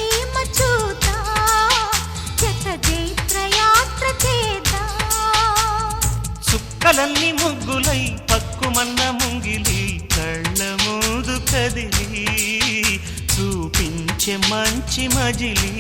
ప్రేమ చూతా జత జైత్రయాత్ర చేద్దా చుక్కలన్నీ ముగ్గులై పక్కుమన్న ముంగిలి కళ్ళ మూదు కదిలి చూపించే మంచి మజిలీ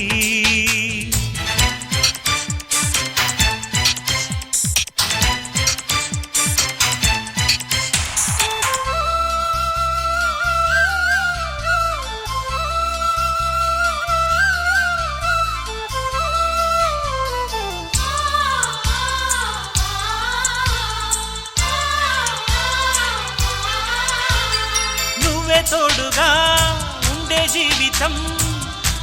తోడుగా ఉండే జీవితం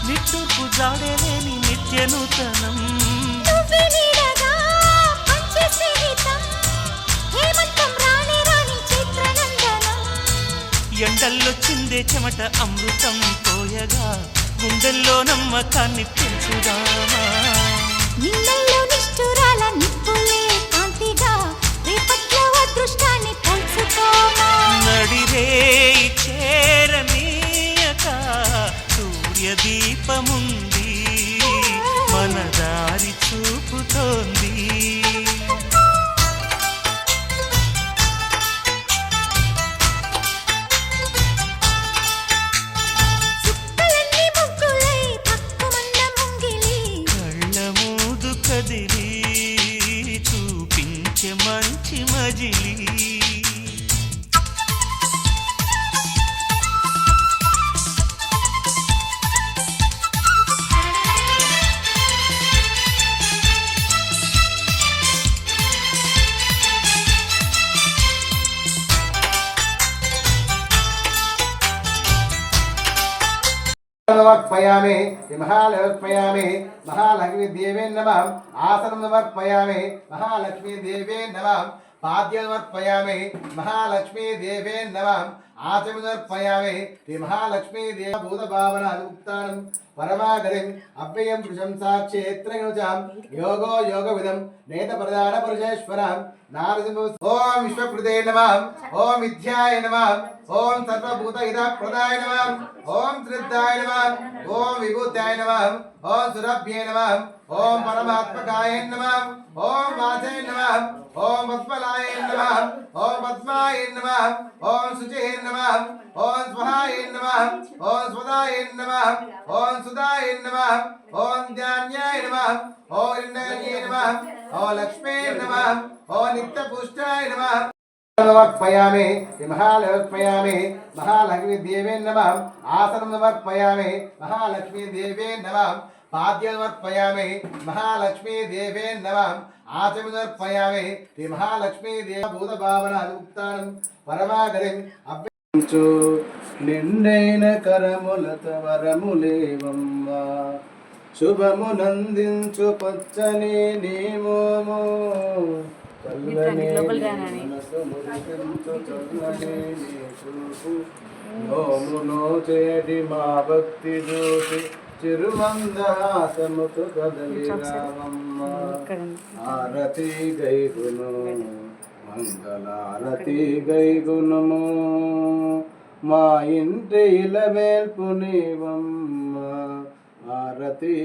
నిట్టూర్పు జాడలేని నిత్య నూతనం ఎండల్లో చిందే చెమట అమృతం పోయగా గుండెల్లో నమ్మకాన్ని పెంచుదామా నిన్నల్లో నిష్ఠురాల నిప్పులే కాంతిగా రేపట్లో అదృష్టాన్ని పంచుకోమా నడిరే చేరనీయక సూర్యదీపముంది మన దారి చూపుతోంది కళ్ళ మూదు కదిలి చూపించే మంచి మజిలీ समर्पयामि महालक्ष्मी महालक्ष्मी देवे नमः आसनं समर्पयामि महालक्ष्मी देवे नमः पाद्यं समर्पयामि महालक्ष्मी देवे नमः आचमनं समर्पयामि महालक्ष्मी देव भूतभावनानुक्तानं परमागतिं अव्ययं प्रशंसा क्षेत्रयुजां योगो योगविदं नेतप्रधान पुरुषेश्वरं नारसिंह ओम विश्वप्रदे नमः ओम विद्याय नमः ओम सर्वभूतहितप्रदाय नमः ओम श्रद्धाय नमः ओम विभूताय नमः ओम सुरभ्ये नमः ओम परमात्मकाय नमः ओम वाचाय नमः ओम पद्मलाय नमः ओम पद्माय नमः ओम शुचिः नमः ओम स्वाहाय नमः ओम स्वदाय नमः ओम सुदाय नमः ओम ज्ञान्याय नमः ओम इंद्राय नमः ओम लक्ष्मी नमः ओम नित्यपुष्टाय नमः समर्पयामि महालक्ष्मी महालक्ष्मी देवे नमः आसनं समर्पयामि महालक्ष्मी देवे नमः पाद्यं समर्पयामि महालक्ष्मी देवे नमः आचमनं समर्पयामि महालक्ष्मी देव भूतभावनानुक्तानं परमागतिं अभ्यर्चु నిండైన కరములత వరములేవమ్మ శుభమునందించు పచ్చని నీమోమో చల్లని మనసు మురిపించు చల్లని నీ చూపు నోములో చేటి మా భక్తి చూసి చిరుమందహాసముతో కదలి రామమ్మ ఆరతి గైగును మంగళారతి గైగుణము మా ఇంటి ఇలవేల్పు నీవమ్మ ఆరతి